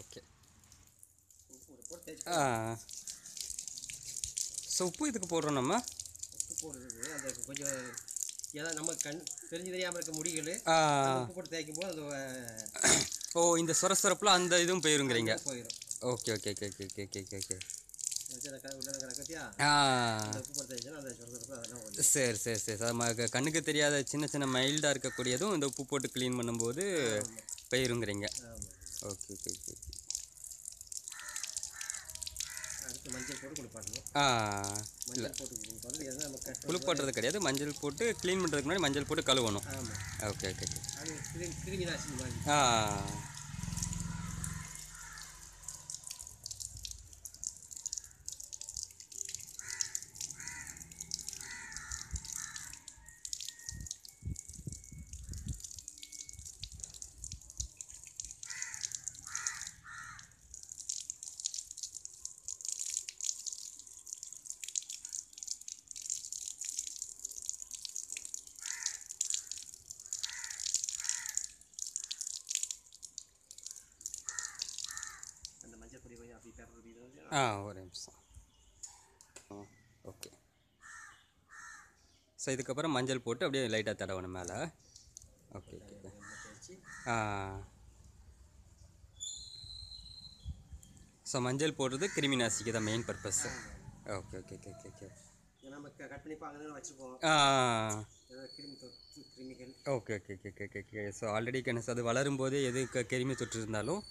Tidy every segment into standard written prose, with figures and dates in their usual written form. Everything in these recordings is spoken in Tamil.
ஓகே. ஸோ உப்பு இதுக்கு போடுறோம் நம்ம. உப்பு போடுறது அந்த கொஞ்சம் ஏன்னா நம்ம தெரிஞ்சு தெரியாமல் இருக்க முடிகள் உப்பு போட்டு தேய்க்கும் போது அந்த ஓ இந்த சொரசொரப்பில் அந்த இதுவும் போயிருங்கிறீங்க. போயிடும். Okay okay okay okay okay okay okay. சரி சரி சரி சார். கண்ணுக்கு தெரியாத சின்ன சின்ன மைல்டாக இருக்கக்கூடியதும் இந்த உப்பு போட்டு க்ளீன் பண்ணும்போது போயிருங்கிறீங்க. Okay okay okay. அடுத்து மஞ்சள் போட்டு குளிப்பாட்டணும். இல்லை மஞ்சள் போட்டு குளிப்பாட்டது எதுவும் நம்ம குளிப்பாட்டுறது கிடையாது. மஞ்சள் போட்டு க்ளீன் பண்ணுறதுக்கு முன்னாடி மஞ்சள் போட்டு கழுவணும். ஆமாம். Okay okay okay. அது கிருமி நாசினி மாதிரி. அந்த மஞ்சள் பொடி கொஞ்சம் அப்படி பேப்பர் பொடி ஒரு நிமிஷம். ஓகே. ஸோ இதுக்கப்புறம் மஞ்சள் போட்டு அப்படியே லைட்டாக தடவணும் மேலே. Okay okay. ஸோ மஞ்சள் போடுறது கிருமி நாசிக்கு தான் main purpose. Okay okay okay okay okay. நம்ம கட் பண்ணி பார்க்க வச்சுருப்போம் கிருமிகள். Okay okay okay okay okay. So already கிணசு அது வளரும்போது எது கிருமி தொற்று இருந்தாலும்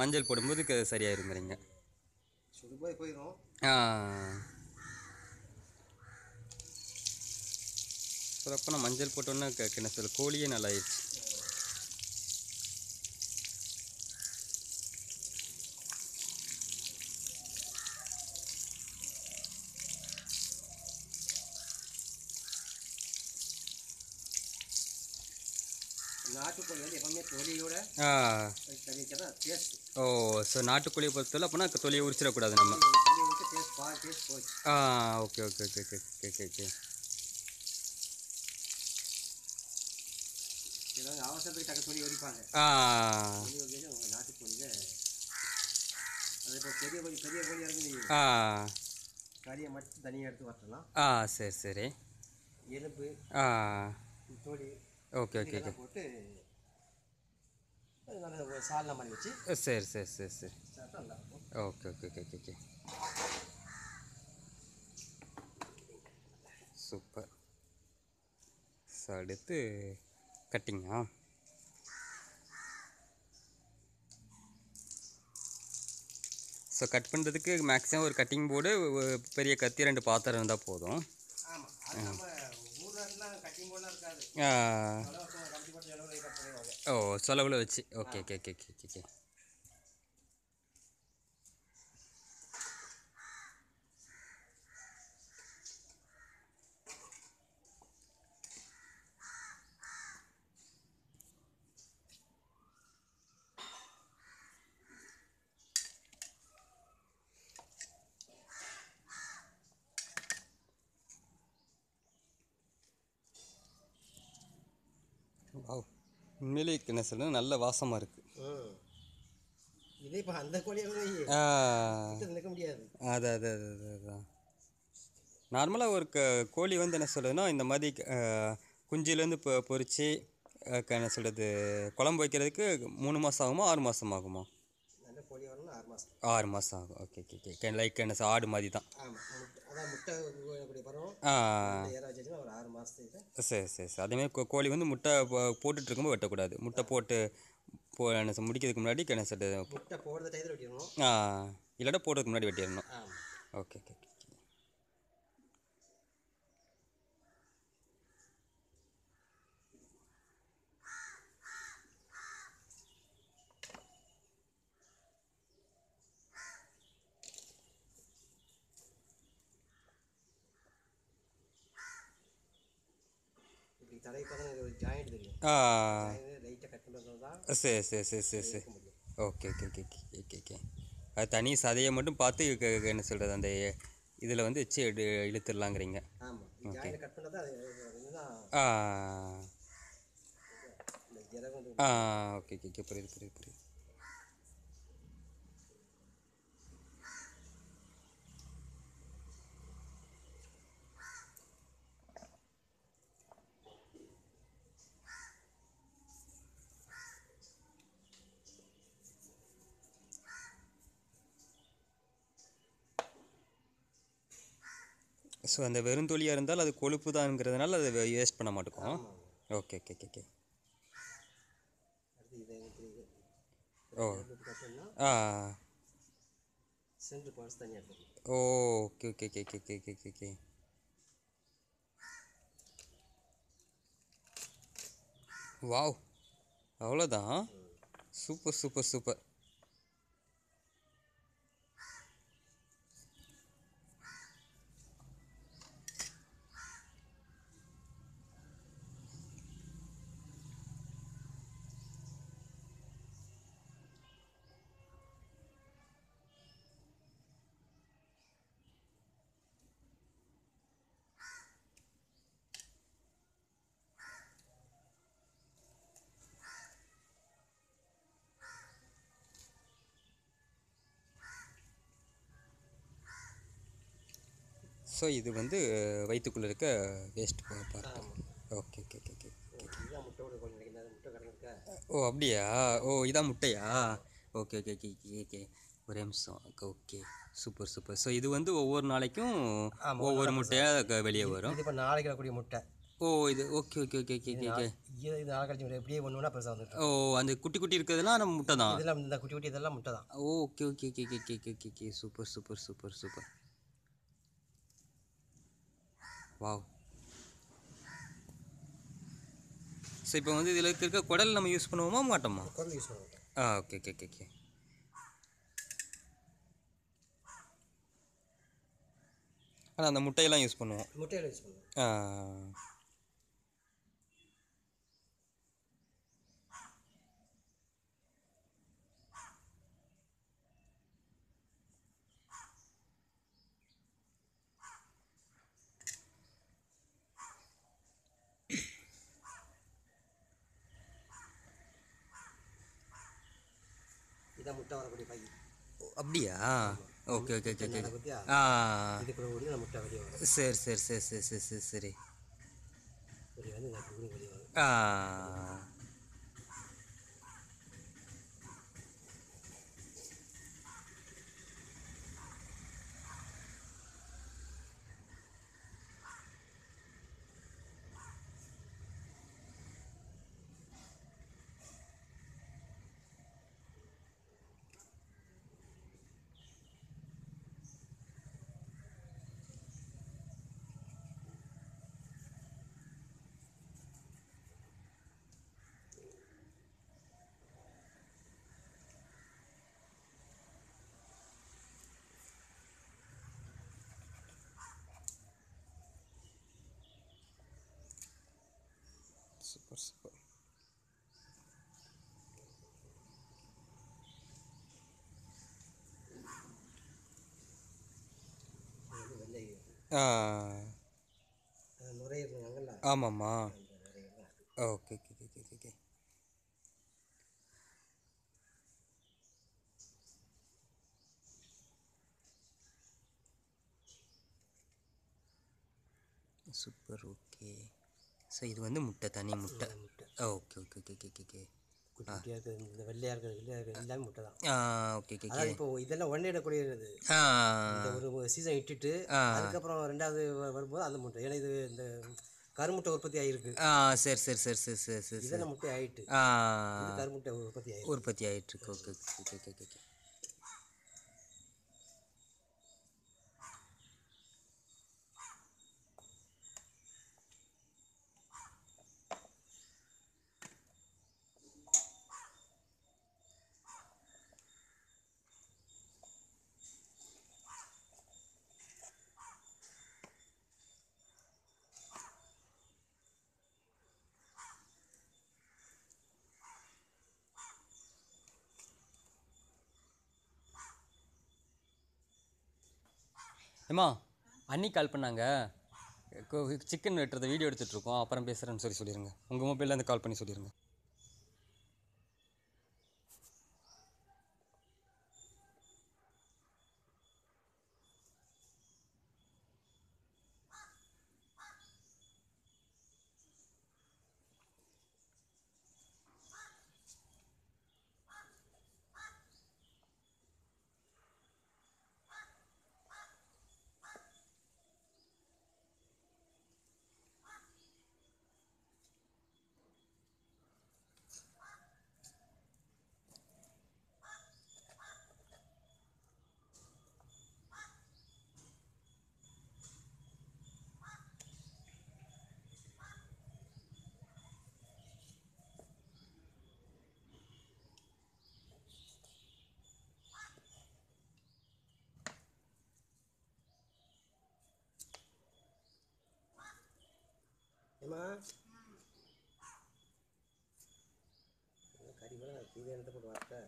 மஞ்சள் போடும்போது சரியாயிருங்கிறீங்க. சுடும்போது போயிடும். அப்போ நான் மஞ்சள் போட்டோன்னா கிணத்துல கோழியே நல்லாயிருச்சு. நாட்டுக்கோழி வந்து எப்பவுமே தொலியோட தனிக்கதான் டேஸ்ட். ஓ ஸோ நாட்டுக்கோழியை பொறுத்தவரை அப்படின்னா தொலியை உரிச்சிடக்கூடாது நம்ம. Okay okay okay okay okay okay. அவசரத்துக்கு தக்க தொலி உரிப்பாங்க. நாட்டுக்கோழியில அதே போல் பெரிய கோழி இறங்கி கறியை மட்டும் தனியாக எடுத்து வரலாம். சரி சரி. எலும்பு தோழி ஓகே ஓகே ஓகே போட்டு நல்ல சால்னா மாதிரி வச்சு. சரி சரி சரி சரி. Okay okay okay okay okay. Super. So அடுத்து கட்டிங்கா. ஸோ கட் பண்ணுறதுக்கு மேக்ஸிமம் ஒரு கட்டிங் போர்டு, பெரிய கத்தி, 2 பாத்திரம் இருந்தால் போதும். ஓ சொலவில் வச்சு. Okay okay okay okay okay. உண்மையிலே என்ன சொல்லுங்கள், நல்ல வாசமாக இருக்குது. இதே இப்போ அந்த கோழியை நிற்க முடியாது. அதான் நார்மலாக ஒரு கோழி வந்து என்ன சொல்கிறதுன்னா, இந்த மாதிரி குஞ்சிலேருந்து பொறிச்சு என்ன சொல்கிறது, குழம்பு வைக்கிறதுக்கு 3 மாதம் ஆகுமா 6 மாதம் ஆகுமா? நல்ல கோழி வரணும் 6 மாதம். 6 மாதம் ஆகும். Okay okay okay. லைக் என்ன ஆடு மாதிரி தான். அதான் முட்டை பருவம். ஒரு 6 மாதத்துக்கு. சரி சரி சரி. அதேமாதிரி கோழி வந்து முட்டை போட்டுட்டு இருக்கும்போது வெட்டக்கூடாது. முட்டை போட்டு என்ன முடிக்கிறதுக்கு முன்னாடி என்ன சொல்கிறது, முட்டை போடுற டயத்தில் வெட்டிடணும். இல்லாட்டா போடுறதுக்கு முன்னாடி வெட்டிடணும். Okay okay okay. தடவை பார்த்தா ஒரு ஜாயிண்ட் தெரியும். லைட்டாக கட் பண்ணுறது தான். சரி சரி சரி சரி சரி. Okay okay okay okay okay okay. அது தனி சதையை மட்டும் பார்த்து என்ன சொல்கிறது, அந்த இதில் வந்து வச்சு இழுத்துடலாங்கிறீங்க. ஓகே. Okay okay okay. புரியுது புரியுது புரியுது. ஸோ அந்த வெறுந்தொலியாக இருந்தால் அது கொழுப்பு தான்ங்கிறதுனால அதை வேஸ்ட் பண்ண மாட்டோம். Okay okay okay okay. அடுத்து இதை ஊற்றி ஓ கட்டோம்னா ஆ சென்ட்ரு பார்ட்ஸ் தனியாக எடுத்துக்கணும். Oh okay okay okay okay okay okay okay. Wow, அவ்வளோதான். Super super super. ஸோ இது வந்து வயிற்றுக்குள்ளே இருக்க waste part. Okay okay okay okay. இதுதான் முட்டையோட கொஞ்சம் நினைக்கிறேன், முட்டை கிடந்திருக்கா. ஓ அப்படியா? ஓ இதான் முட்டையா? Okay okay okay okay okay. ஒரே நிமிஷம். Okay super super. ஸோ இது வந்து ஒவ்வொரு நாளைக்கும் ஒவ்வொரு முட்டையாக வெளியே வரும். இது இப்போ நாளைக்கு வரக்கூடிய முட்டை. ஓ இது okay okay okay okay okay okay. இது நாளை கழிச்சு முட்டை எப்படியே ஒன்று ஒன்றா பெருசாக வந்துட்டு. ஓ அந்த குட்டி குட்டி இருக்கிறதுலாம் நம்ம முட்டை தான். இதெல்லாம் இந்த குட்டி குட்டி இதெல்லாம் முட்டை தான். Okay okay okay okay okay okay okay. Super super super super. Wow. So இப்போ வந்து இதில் இருக்க குடல் நம்ம யூஸ் பண்ணுவோமா மாட்டோமா? குடல் யூஸ் பண்ணுவோம். Okay okay okay okay. ஆனால் அந்த முட்டையெல்லாம் யூஸ் பண்ணுவோம். முட்டையில் யூஸ் பண்ணுவோம். இதான் முட்டை வரக்கூடிய பை. அப்படியா? Okay okay okay okay. இதுக்குள்ள ஓடி முட்டை வெளியே வரும். சரி சரி சரி சரி சரி சரி சரி. வெளியே வந்து வெளியே வரும். Super super. ஆமாம்மா. Okay okay okay okay okay. Super. Okay. So இது வந்து முட்டை, தனி முட்டை. Okay okay okay okay okay. குட்டியாக இருக்குது, இந்த வெள்ளையாக இருக்கிறது எல்லாமே முட்டை தான். Okay okay. அதாவது இப்போ இதெல்லாம் ஒன்றே இடக்கூடியது. இந்த ஒரு சீசன் இட்டுட்டு அதுக்கப்புறம் ரெண்டாவது வரும்போது அந்த முட்டை. ஏன்னா இது இந்த கருமுட்டை உற்பத்தி ஆகிருக்கு. சரி சரி சரி சரி சரி சரி. இதெல்லாம் முட்டை ஆகிட்டு கருமுட்டை உற்பத்தி ஆகிட்டு இருக்கு. Okay okay okay okay. ஏம்மா அண்ணி கால் பண்ணாங்க, சிக்கன் வெட்டுறதை வீடியோ எடுத்துகிட்ருக்கோம், அப்புறம் பேசுகிறேன்னு சொல்லிடுங்க. உங்கள் மொபைல்லேருந்து கால் பண்ணி சொல்லிடுங்க. ஏமா கறி மேலே இது என்னத்தை போட்டு வார்த்தை.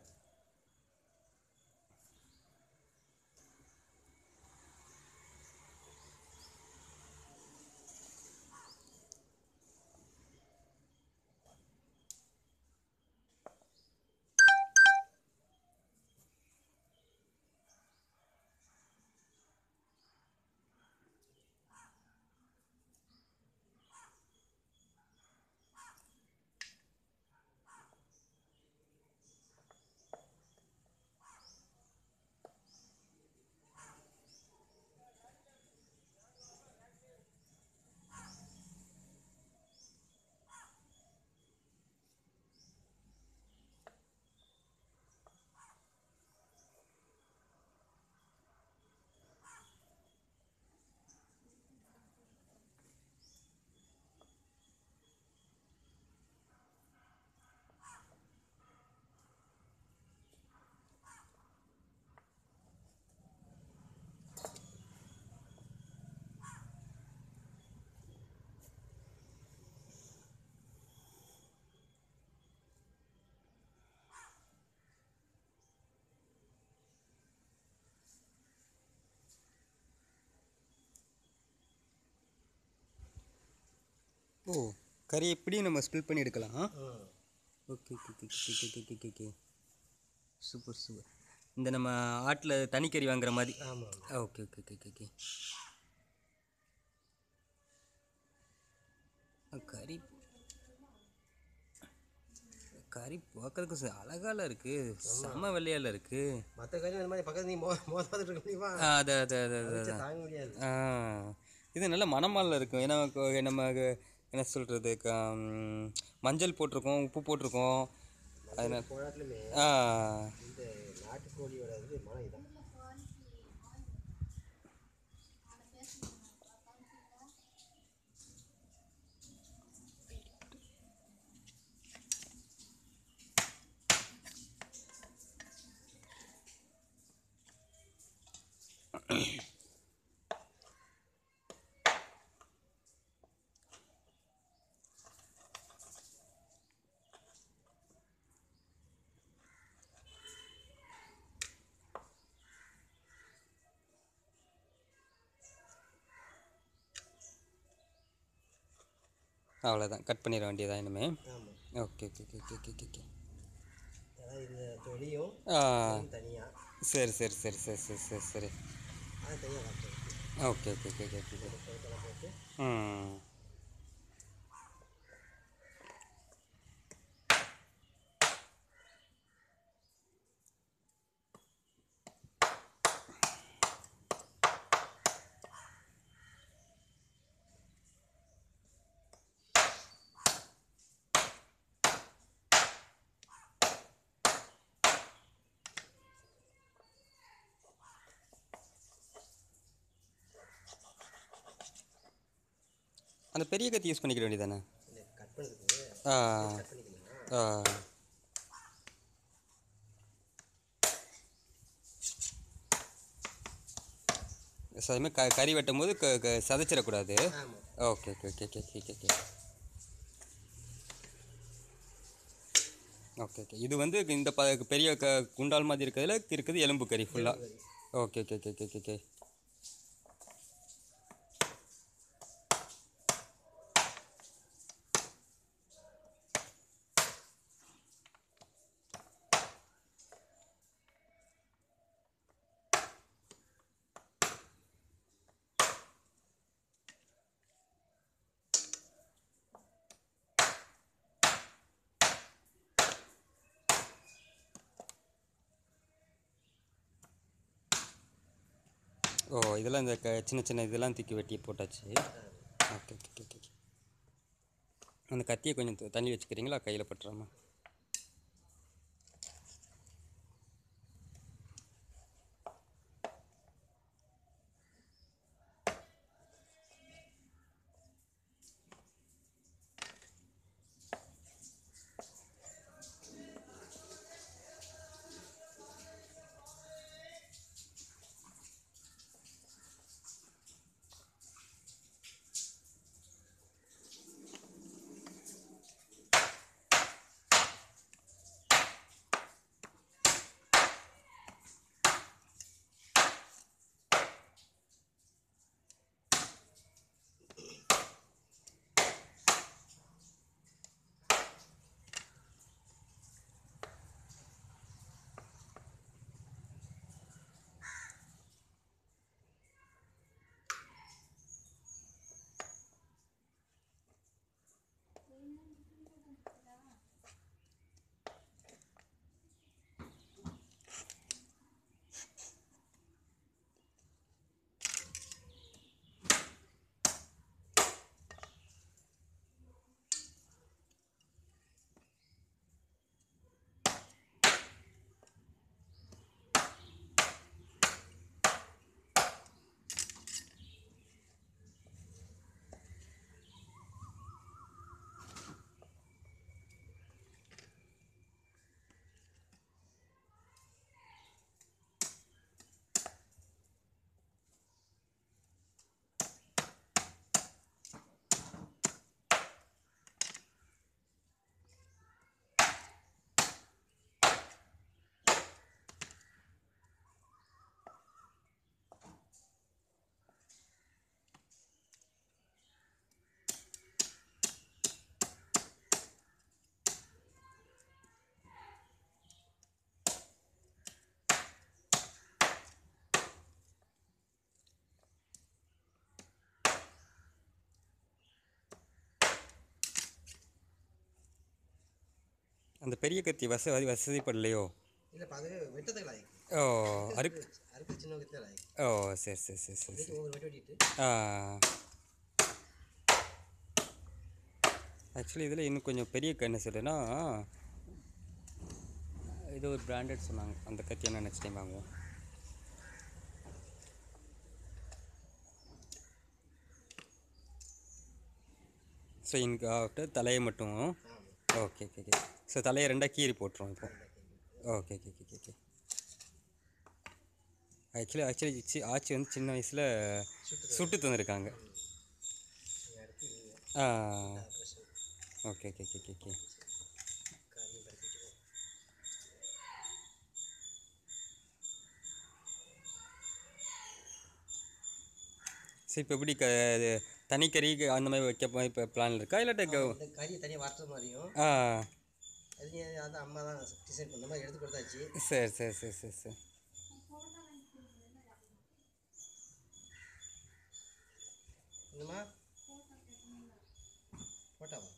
ஓ, கறி எப்படி நம்ம ஸ்பில் பண்ணி எடுக்கலாம். ம். Okay okay okay okay okay okay okay. Super super. இந்த நம்ம ஆட்டில் தனிக்கறி வாங்குற மாதிரி. ஆமாம். Okay okay okay okay okay. கறி கறி பார்க்கறதுக்கு அழகால இருக்கு, செம வெள்ளையால இருக்கு. மற்ற கறி இந்த மாதிரி பக்கத்து நீ பார்த்துட்டு இருக்க முடியுமா? அது அது அது அது வச்சு தாங்க முடியாது. இது நல்ல மணமால இருக்கும். ஏன்னா நம்ம என்ன சொல்கிறது, மஞ்சள் போட்டிருக்கோம், உப்பு போட்டிருக்கோம். அதனால் கோழாத்துலையுமே இந்த நாட்டுக்கோழியோட இது மனம் இதான். அவ்வளோதான், கட் பண்ணிட வேண்டியதான் இனிமே. ஆமாம். Okay okay okay okay okay okay. அதாவது இந்த தொலியும் தனியாக. சரி சரி சரி சரி சரி சரி சரி. அது தனியாக காட்டுறது. Okay okay okay okay okay. போட்டு ம். அந்த பெரிய கத்தி யூஸ் பண்ணிக்க வேண்டியதானே? கட் பண்ணுறதுக்கு கட் பண்ணிக்கலாம். அதுமாதிரி கறி வெட்டும் போது சதைச்சிடக்கூடாது. ஆமாம். Okay okay okay okay okay okay okay okay. இது வந்து இந்த பெரிய குண்டால் மாதிரி இருக்கிறதுல இருக்குது எலும்பு கறி ஃபுல்லாக. Okay okay okay okay okay. ஓ, இதெல்லாம் இந்த சின்ன சின்ன இதெல்லாம் தூக்கி வெட்டி போட்டாச்சு. Okay okay okay okay. அந்த கத்தியை கொஞ்சம் தண்ணி வச்சுக்கிறீங்களா, கையில் பட்டுறாமா? அந்த பெரிய கத்தி வசதிப்படலையோ? இல்லைப்பா அது வெட்டத்துக்கு லாய்க்கு. ஓ அருக்கு அறுக்கு சின்ன கத்தி லாய்க்கு. ஓ சரி சரி சரி சரி சரி. ஒரு வெட்டிட்டு ஆக்சுவலி இதில் இன்னும் கொஞ்சம் பெரிய என்ன சொல்லுன்னா, இது ஒரு பிராண்டட் சொன்னாங்க. அந்த கத்தி என்ன நெக்ஸ்ட் டைம் வாங்குவோம். ஸோ இங்கே ஆஃப்டர் தலையை மட்டும். Okay okay okay. ஸோ தலையை ரெண்டாக கீறி போட்டுரும் இப்போ. Okay okay okay okay. Actually ஆச்சி வந்து சின்ன வயசில் சுட்டு தந்துருக்காங்க. Okay okay okay okay. சரி இப்போ எப்படி தனி கறி அந்த மாதிரி வைக்க இப்போ பிளான் இருக்கா இல்லாட்ட கறி தனியாக வறுத்த மாதிரியும்? அது அதான் அம்மா தான் டிசைன் பண்ண மாதிரி எடுத்து கொடுத்தாச்சு. சரி சரி சரி சரி சரி. என்னம்மா போட்டாவா?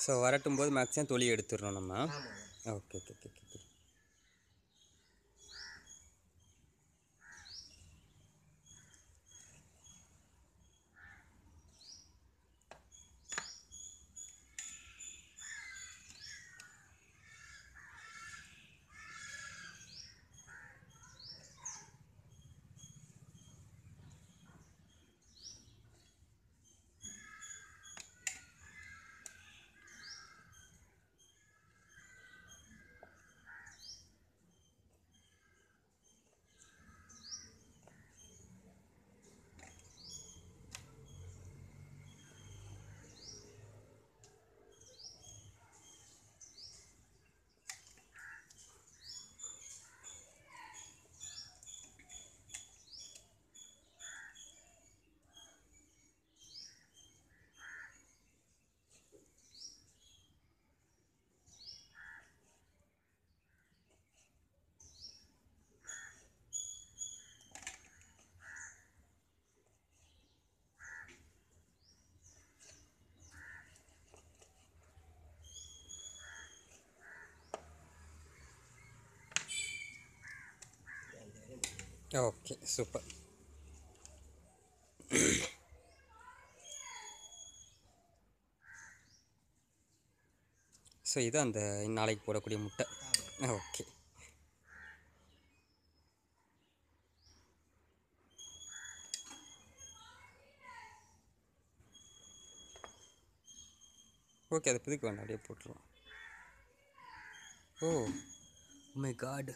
ஸோ வரட்டும் போது மேக்ஸிமம் தொலி எடுத்துடணும் நம்ம. Okay okay okay okay. Okay super. So இது அந்த நாளைக்கு போடக்கூடிய முட்டை. Okay okay. அதை பிதுக்க வேண்டாம், அப்படியே போட்டுருவோம். Oh my god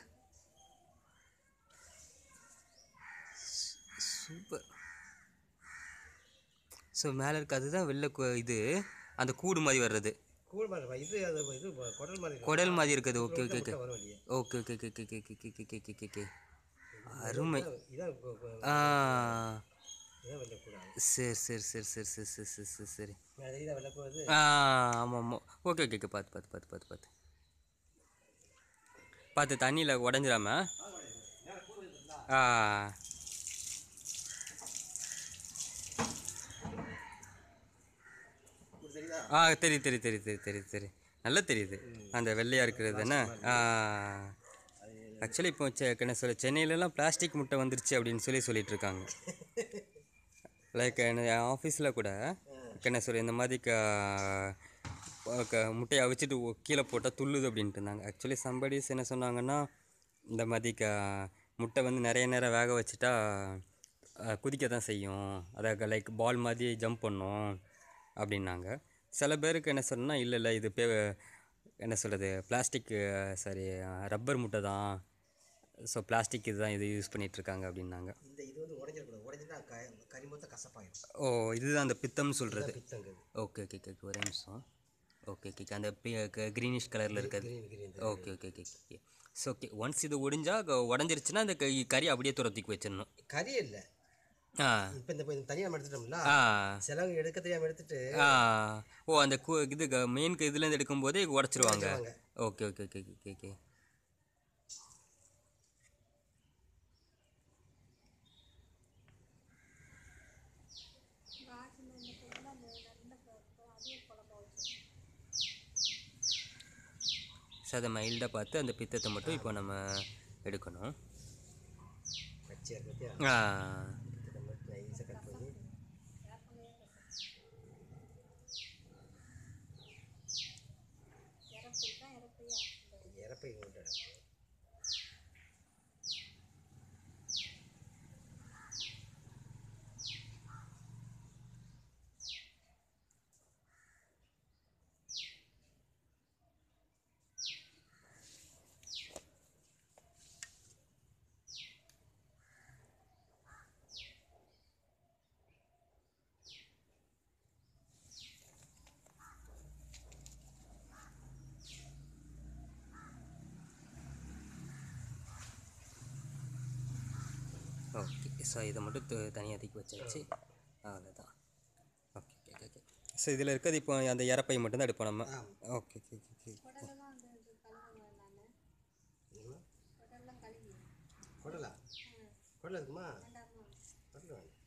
super. So மேலே இருக்க அதுதான் வெள்ளை இது அந்த கூடு மாதிரி வர்றது. கூடு மாதிரி இது இது குடல் மாதிரி இருக்குது. Okay okay okay okay okay okay okay okay okay okay okay okay. அருமை. சரி சரி சரி சரி சரி சரி சரி சரி சரி. ஆமாம் ஆமாம். Okay okay okay. பார்த்து பார்த்து பார்த்து பார்த்து பார்த்து பார்த்து தண்ணியில் உடஞ்சிடாம. தெரியுது தெரியுது தெரியுது தெரியுது தெரியுது தெரியுது. நல்லா தெரியுது அந்த வெள்ளையாக இருக்கிறது என்ன. ஆக்சுவலி இப்போ என்ன சொல்ல, சென்னையிலலாம் பிளாஸ்டிக் முட்டை வந்துருச்சு அப்படின்னு சொல்லிட்டு இருக்காங்க. லைக் என் ஆஃபீஸில் கூட என்ன சொல்ல இந்த மாதிரி முட்டையை அவிச்சிட்டு கீழே போட்டால் துள்ளுது அப்படின்ட்டு இருந்தாங்க. ஆக்சுவலி சம்படிஸ் என்ன சொன்னாங்கன்னா, இந்த மாதிரி முட்டை வந்து நிறைய நேரம் வேக வச்சுட்டா குதிக்க தான் செய்யும், அதை லைக் பால் மாதிரி ஜம்ப் பண்ணும் அப்படின்னாங்க. சில பேருக்கு என்ன சொன்னா, இல்லை இல்லை இது என்ன சொல்கிறது பிளாஸ்டிக்கு சாரி ரப்பர் முட்டை தான், ஸோ பிளாஸ்டிக் இதுதான் இது யூஸ் பண்ணிகிட்ருக்காங்க அப்படின்னாங்க. ஓ இதுதான் அந்த பித்தம்னு சொல்கிறது. ஓகே ஓகே ஓகே ஒரே நிமிஷம். ஓகே ஓகே அந்த க்ரீனிஷ் கலரில் இருக்காது. Green okay okay okay okay. So okay once இது ஒடிஞ்சா உடஞ்சிருச்சுன்னா அந்த கறி அப்படியே துரத்திக்கு வச்சிடணும். கறி இல்லை. ஆ இப்போ இந்த தனியாக நம்ம எடுத்துட்டோம்ல, ஆ சிலவங்க எடுக்க தெரியாமல் எடுத்துட்டு ஆ ஓ அந்த இது மெயின் இதுலேருந்து எடுக்கும்போதே உடச்சிருவாங்க. உடைச்சிருவாங்க. Okay okay okay okay okay. So அதை மைல்டாக பார்த்து அந்த பித்தத்தை மட்டும் இப்போ நம்ம எடுக்கணும். பச்சையாக இருக்கு பார்த்தியா, ஆ இதை மட்டும் நைஸாக கட் பண்ணி இறப்பை கொண்டு ஓகே. ஸோ இதை மட்டும் தனியாக தூக்கி வச்சாச்சு. அவ்வளோதான். Okay okay okay. ஸோ இதில் இருக்கிறது இப்போ அந்த இறப்பை மட்டும்தான் எடுப்போம் நம்ம. Okay okay okay. குடலா குடல் இருக்குமா? குடல் வேணும்.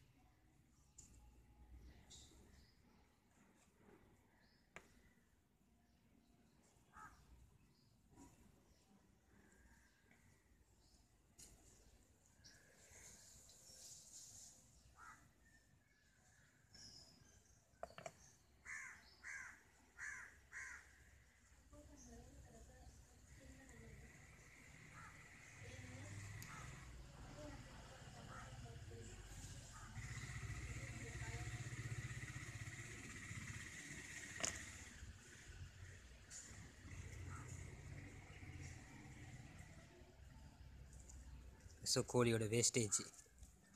ஸோ கோழியோட வேஸ்டேஜ்.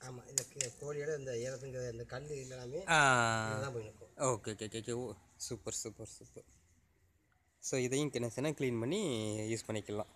ஆமாம், இந்த கோழியோட இந்த இறப்புங்கிற இந்த கல் எல்லாமே தான் போய் நிற்கும். Okay okay okay. Oh super super super. So இதையும் என்ன க்ளீன் பண்ணி யூஸ் பண்ணிக்கலாம்.